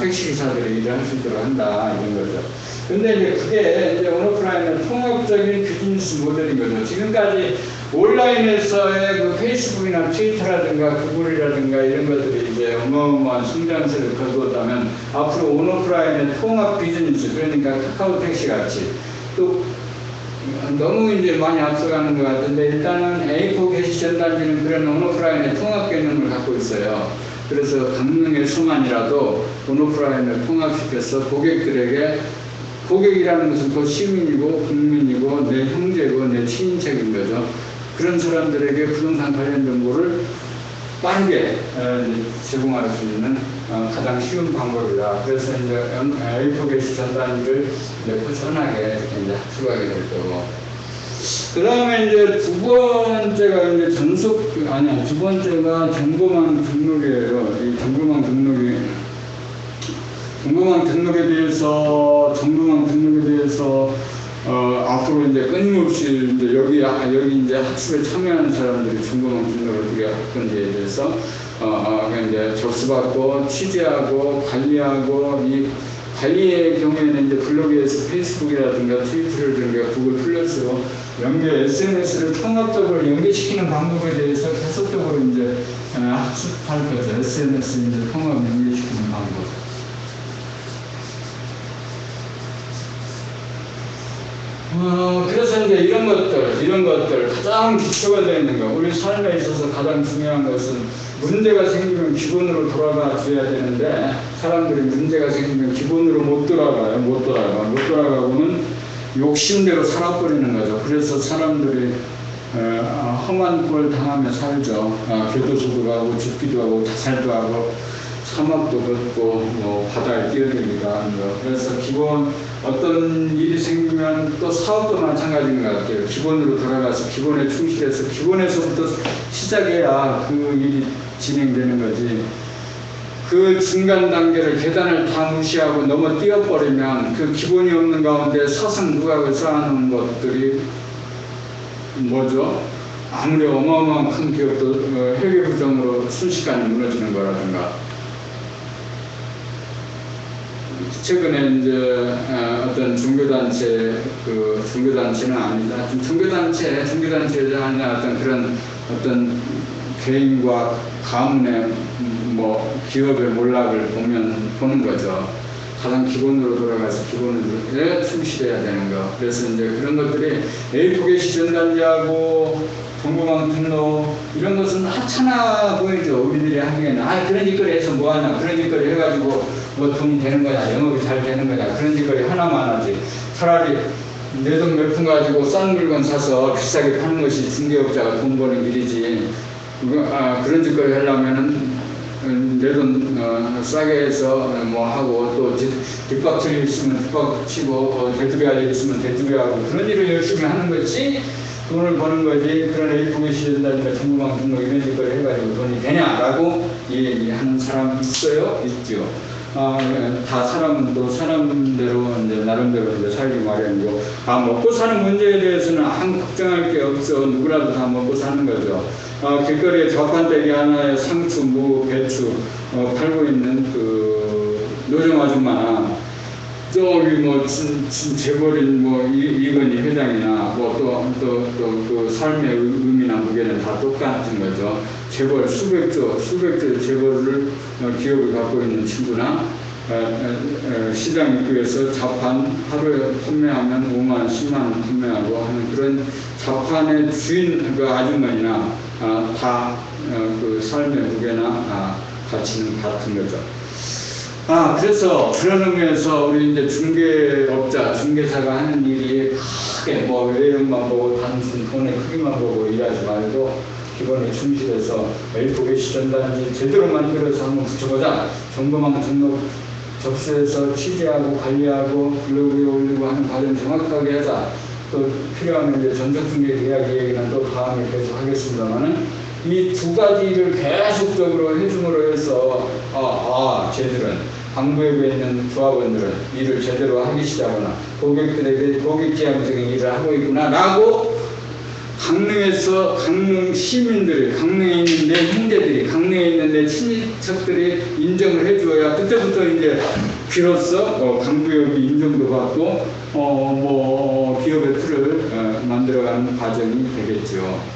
택시 기사들이 일을 할 수 있도록 한다 이런 거죠. 근데 이제 그게 이제 온오프라인의 통합적인 비즈니스 모델인 거죠. 지금까지 온라인에서의 그 페이스북이나 트위터라든가 구글이라든가 이런 것들이 이제 어마어마한 성장세를 거두었다면, 앞으로 온오프라인의 통합 비즈니스, 그러니까 카카오 택시 같이 또 너무 이제 많이 앞서가는 것 같은데, 일단은 A4 게시 전단지는 그런 온오프라인의 통합 개념을 갖고 있어요. 그래서 강릉에서만이라도 온오프라인을 통합시켜서 고객이라는 것은 곧 시민이고 국민이고 내 형제고 내 친인척인 거죠. 그런 사람들에게 부동산 관련 정보를 빠르게 제공할 수 있는 가장 쉬운 방법이다. 그래서 이제 A4 게시 전단지를 꾸준하게 이제 합수하게 될 거고. 그 다음에 이제 두 번째가 정보망 등록이에요. 이 정보망 등록에 대해서 앞으로 이제 끊임없이 이제 여기 이제 학습에 참여하는 사람들이 정보망 등록을 어떻게 할 건지에 대해서 이제 접수받고 취재하고 관리하고, 이 관리의 경우에는 이제 블로그에서 페이스북이라든가 트위터라든가 구글 플러스로 SNS를 통합적으로 연계시키는 방법에 대해서 계속적으로 이제 학습할 거죠. SNS 이제 통합 연계시키는 방법. 그래서 이제 이런 것들 가장 기초가 되어 있는 거, 우리 삶에 있어서 가장 중요한 것은 문제가 생기면 기본으로 돌아가 줘야 되는데, 사람들이 문제가 생기면 기본으로 못 돌아가고는 욕심대로 살아버리는 거죠. 그래서 사람들이 험한 꼴 당하며 살죠. 교도소도 가고 죽기도 하고 자살도 하고 사막도 걷고 바다에 뛰어들기도 하는 거. 그래서 기본 어떤 일이 생기면 또 사업도 마찬가지인 것 같아요. 기본으로 돌아가서 기본에 충실해서 기본에서부터 시작해야 그 일이 진행되는 거지. 그 중간 단계를 계단을 다 무시하고 넘어 뛰어버리면 그 기본이 없는 가운데 사상 누각을 쌓아놓은 것들이 뭐죠? 아무리 어마어마한 큰 기업도 회계부정으로 순식간에 무너지는 거라든가. 최근에 이제 어떤 종교단체는 아니다. 종교단체에 아니라 어떤 그런 개인과 가문의 뭐 기업의 몰락을 보는 거죠. 가장 기본으로 돌아가서 기본에 충실해야 되는 거. 그래서 이제 그런 것들이 A4 시전단지하고 정보망 등록 이런 것은 하찮아 보이죠. 우리들이 하기에는 그런 짓거리 해서 뭐하냐, 그런 짓거리 해가지고 뭐 돈이 되는 거냐, 영업이 잘 되는 거냐, 그런 짓거리 하나만 하지. 차라리 내 돈 몇 푼 가지고 싼 물건 사서 비싸게 파는 것이 중개업자가 돈 버는 일이지. 그런 짓거리 하려면은 내 돈 싸게 해서 뭐 하고, 또 뒷박 칠 일 있으면 뒷박 치고, 대두배 할 일 있으면 대두배 하고, 그런 일을 열심히 하는 거지 돈을 버는 거지. 그런 A4 시전단지나 정보망 등록 이런 짓거리 해가지고 돈이 되냐라고 얘기하는 사람 있어요? 있죠. 다 사람은 또 사람대로 이제 나름대로 이제 살기 마련이고, 먹고 사는 문제에 대해서는 아무 걱정할 게 없어. 누구라도 다 먹고 사는 거죠. 길거리에 좌판대기 하나에 상추, 무, 배추 팔고 있는 그 노점 아줌마나, 저기 뭐 재벌인 뭐 이건희 회장이나 뭐 또 그 삶의 의미나 무게는 다 똑같은 거죠. 재벌 수백조 재벌을 기업을 갖고 있는 친구나 시장 입구에서 자판 하루에 판매하면 5만, 10만 원 판매하고 하는 그런 자판의 주인 그 아주머니나 다 그 삶의 무게나 가치는 같은 거죠. 그래서 그런 의미에서 우리 이제 중개사가 하는 일이 크게 뭐 외형만 보고 단순 돈의 크기만 보고 일하지 말고 기본에 충실해서 A4 시전단지 제대로 만들어서 한번 붙여보자. 정보망 등록 접수해서 취재하고 관리하고 블로그에 올리고 하는 과정 정확하게 하자. 또 필요하면 이제 전적중개 계약 얘기는 또 다음에 계속 하겠습니다만은, 이 두 가지를 계속적으로 해줌으로 해서 쟤들은 강부역에 있는 조합원들은 일을 제대로 하기 시작하거나 고객들에게 고객 지향적인 일을 하고 있구나 라고 강릉 시민들이, 강릉에 있는 내 형제들이, 강릉에 있는 내 친척들이 인정을 해줘야 그때부터 이제 비로소 강부역이 인정도 받고 기업의 틀을 만들어가는 과정이 되겠죠.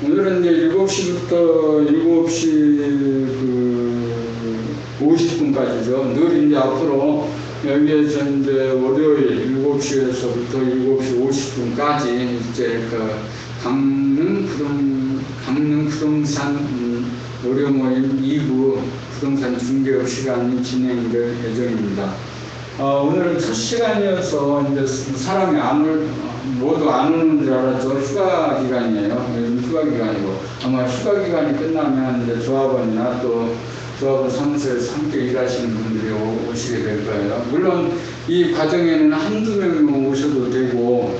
오늘은 이제 7시부터 7시 50분까지죠. 늘 이제 앞으로 여기에서 이제 월요일 7시에서부터 7시 50분까지 이제 그 강릉 부동산 노려 모임 2부 부동산 중개업 시간이 진행될 예정입니다. 오늘은 첫 시간이어서 이제 사람이 모두 안 오는 줄 알았죠. 휴가 기간이에요. 요즘 휴가 기간이고, 아마 휴가 기간이 끝나면 이제 조합원이나 또 조합원 사무소에서 함께 일하시는 분들이 오시게 될 거예요. 물론 이 과정에는 한두 명이 오셔도 되고,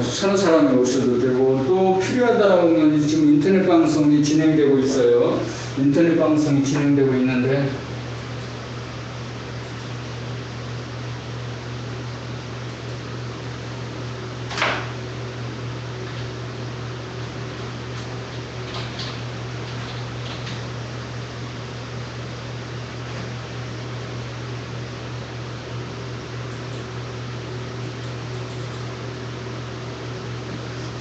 서너 사람이 오셔도 되고, 또 필요하다라고 하면 지금 인터넷 방송이 진행되고 있어요. 인터넷 방송이 진행되고 있는데,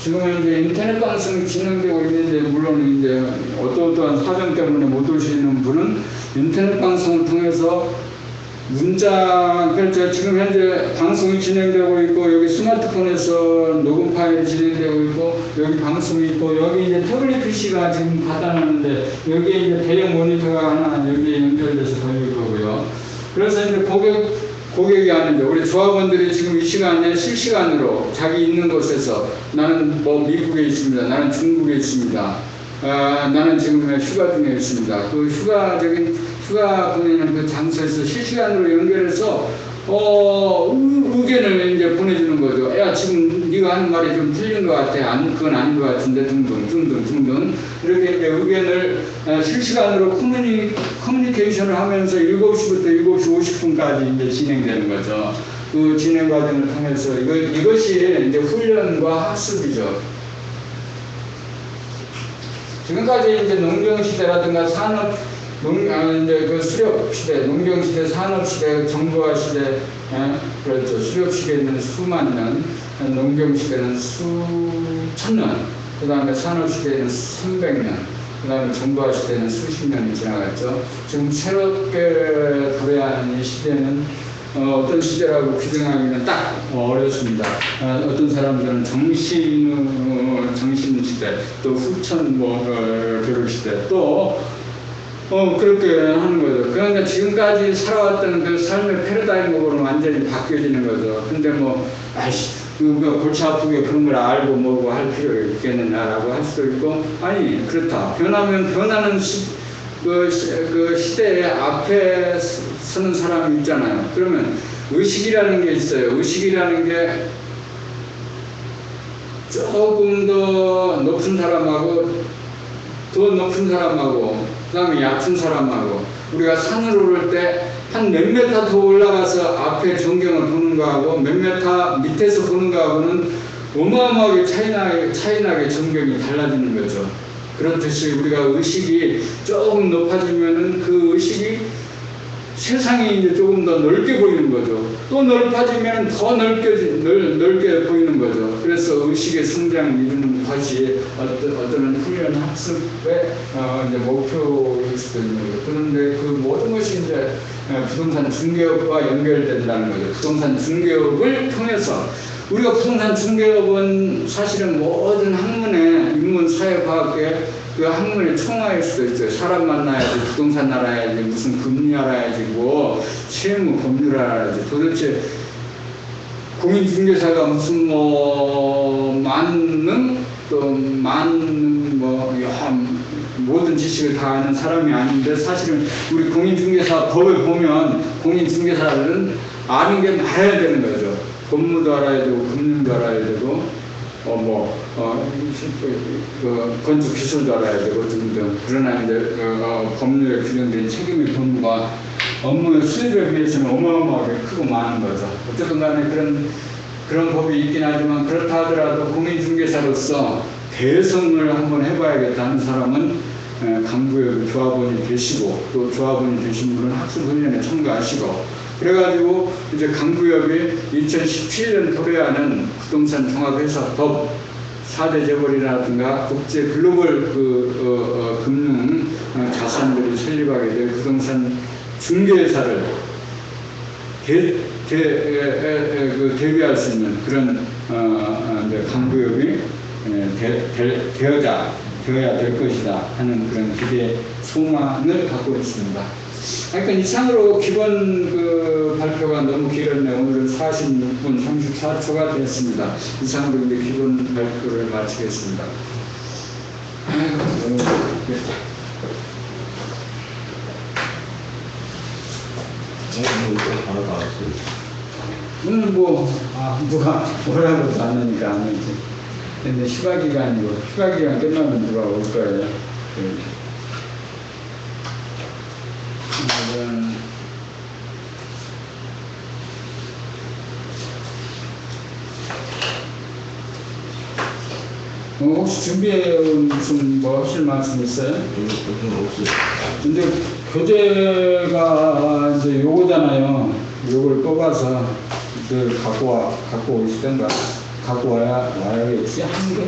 지금 이제 인터넷 방송이 진행되고 있는데, 물론 이제 어떠한 사정 때문에 못 오시는 분은 인터넷 방송을 통해서 문자, 그렇죠. 지금 현재 방송이 진행되고 있고, 여기 스마트폰에서 녹음 파일이 진행되고 있고, 여기 방송이 있고, 여기 이제 태블릿 PC가 지금 받아놨는데, 여기에 이제 대형 모니터가 하나 여기에 연결돼서 걸릴 거고요. 그래서 이제 고객이 아닌데, 우리 조합원들이 지금 이 시간에 실시간으로 자기 있는 곳에서, 나는 뭐 미국에 있습니다, 나는 중국에 있습니다, 나는 지금 휴가 중에 있습니다. 그 휴가 보내는 그 장소에서 실시간으로 연결해서 의견을 이제 보내주는 거죠. 야, 지금 네가 하는 말이 좀 틀린 것 같아. 그건 아닌 것 같은데 등등 이렇게 이제 의견을 실시간으로 커뮤니케이션을 하면서 7시부터 7시 50분까지 이제 진행되는 거죠. 그 진행 과정을 통해서 이것이 이제 훈련과 학습이죠. 지금까지 이제 농경시대라든가 이제 그 수렵시대, 농경시대, 산업시대, 정보화시대, 그렇죠. 수렵시계는 수만 년, 농경시계는 수천 년, 그 다음에 산업시계는 300년, 그 다음에 정보화시대는 수십 년이 지나갔죠. 지금 새롭게 도래하는 이 시대는 어떤 시대라고 규정하기는 딱 어렵습니다. 어떤 사람들은 정신시대, 또 후천 교육시대, 또 그렇게 하는 거죠. 그러니까 지금까지 살아왔던 그 삶의 패러다임으로는 완전히 바뀌어지는 거죠. 근데 골치 아프게 그런 걸 알고 뭐고 할 필요가 있겠느냐라고 할 수도 있고, 아니, 그렇다. 변하면 변하는 그 시대의 앞에 서는 사람이 있잖아요. 그러면 의식이라는 게 있어요. 의식이라는 게 조금 더 높은 사람하고, 더 높은 사람하고, 그 다음에 얕은 사람하고, 우리가 산을 오를 때 한 몇 메타 더 올라가서 앞에 전경을 보는 거하고 몇 메타 밑에서 보는 거하고는 어마어마하게 차이나게 전경이 달라지는 거죠. 그렇듯이 우리가 의식이 조금 높아지면은 그 의식이 세상이 이제 조금 더 넓게 보이는 거죠. 또 넓어지면 더 넓게 보이는 거죠. 그래서 의식의 성장을 이루는 것이 어떤 훈련 학습의 이제 목표일 수도 있는 거죠. 그런데 그 모든 것이 이제 부동산 중개업과 연결된다는 거죠. 부동산 중개업을 통해서 우리가 부동산 중개업은 사실은 모든 학문의 인문 사회과학의 그 학문의 총화일 수도 있어요. 사람 만나야지, 부동산 알아야지, 무슨 금리 알아야지, 뭐 채무 법률 알아야지. 도대체 공인중개사가 무슨 만능 또 모든 지식을 다 아는 사람이 아닌데, 사실은 우리 공인중개사 법을 보면 공인중개사들은 아는 게 많아야 되는 거죠. 법무도 알아야 되고, 금융도 알아야 되고, 건축 기술도 알아야 되고 등등. 그러나 이제 법률에 규정된 책임의 범위가 업무의 수입에 비해서는 어마어마하게 크고 많은 거죠. 어쨌든 간에 그런 법이 있긴 하지만, 그렇다 하더라도 공인중개사로서 대성을 한번 해봐야겠다 하는 사람은 강구역 조합원이 되시고, 또 조합원이 되신 분은 학습훈련에 참가하시고, 그래가지고 이제 강구역이 2017년 도래하는 부동산 종합회사법 4대 재벌이라든가 국제 글로벌 금융 자산들이 설립하게 될 부동산 중개회사를 대비할 수 있는 그런 강구역이 되어야 될 것이다 하는 그런 기대 소망을 갖고 있습니다. 하여튼 이상으로 기본 발표가 너무 길었네요. 오늘은 46분 34초가 됐습니다. 이상으로 이제 기본 발표를 마치겠습니다. 너무 좋겠다. 오늘 누가 뭐라고도 안 하니까 안 했지. 근데 휴가 기간 끝나면 누가 올 거예요. 혹시 준비해온 무슨 하실 말씀 있어요? 없어요. 근데 교재가 이제 요거잖아요. 요걸 뽑아서 갖고 오시던가. 갖고 와야겠지? 한 개?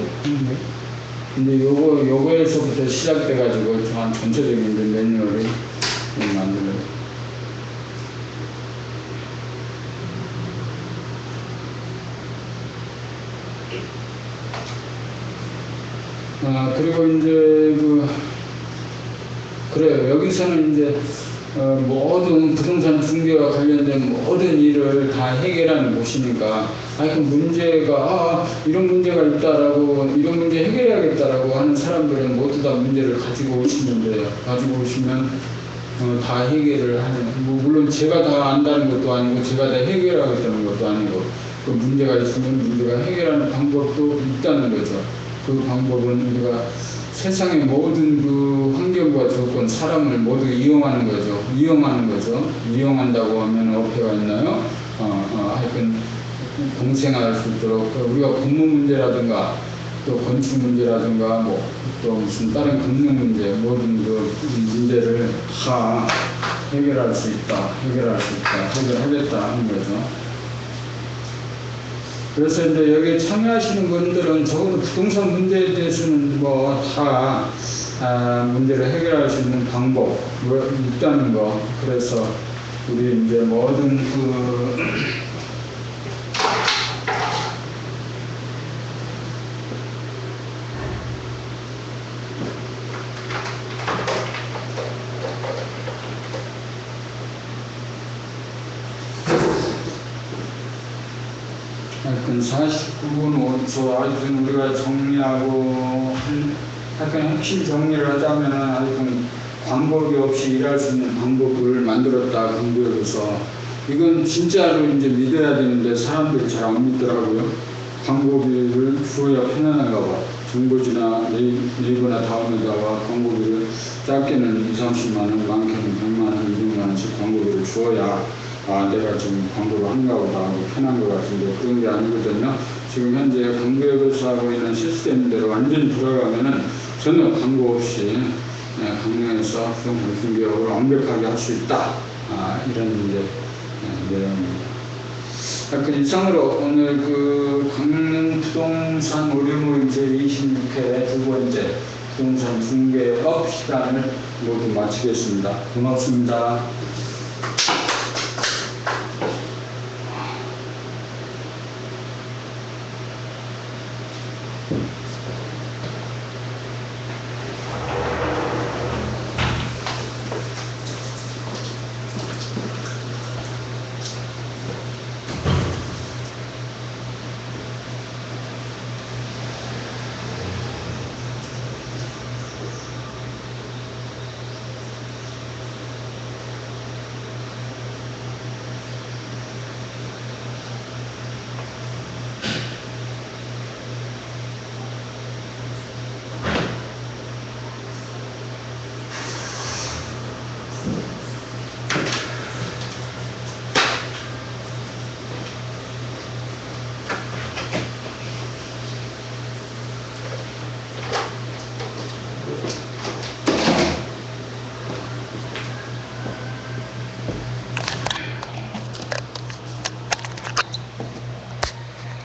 근데 요거에서부터 시작돼가지고 한 전체적인 매뉴얼을 만들어요. 그리고 이제 그래요. 여기서는 이제 모든 부동산 중개와 관련된 모든 일을 다 해결하는 곳이니까, 그 문제가 이런 문제가 있다라고, 이런 문제 해결해야겠다라고 하는 사람들은 모두 다 문제를 가지고 오시면 다 해결을 하는, 물론 제가 다 안다는 것도 아니고 제가 다 해결하겠다는 것도 아니고, 그 문제가 있으면 문제가 해결하는 방법도 있다는 거죠. 그 방법은 우리가 세상의 모든 환경과 조건, 사람을 모두 이용하는 거죠. 이용한다고 하면 어폐가 있나요? 하여튼 공생할 수 있도록 우리가 법무 문제라든가 또 건축 문제라든가 또 무슨 다른 금융 문제, 모든 문제를 다 해결할 수 있다, 해결하겠다 하는 거죠. 그래서 이제 여기에 참여하시는 분들은 적어도 부동산 문제에 대해서는 뭐 다 문제를 해결할 수 있는 방법 있다는 거. 그래서 우리 이제 모든 하여튼 49분 5초 하여튼 우리가 정리하고 하여튼 핵심 정리를 하자면 하여튼 광고비 없이 일할 수 있는 방법을 만들었다 공부해서 이건 진짜로 이제 믿어야 되는데 사람들이 잘 안 믿더라고요. 광고비를 주어야 편안한가 봐. 정보지나 네이버나 다음에다가 광고비를 짧게는 2, 30만 원, 많게는 100만 원, 200만 원씩 광고비를 주어야 내가 지금 광고를 한가 보다 하고 편한 것 같은데 그런 게 아니거든요. 지금 현재 광고협에서 하고 있는 시스템대로 완전히 돌아가면은 전혀 광고 없이 강릉에서 부동산 중개업을 완벽하게 할 수 있다. 이런 이제 내용입니다. 하여튼 이상으로 오늘 강릉 부동산 오류모임 제26회 두 번째 부동산 중개업 시간을 모두 마치겠습니다. 고맙습니다.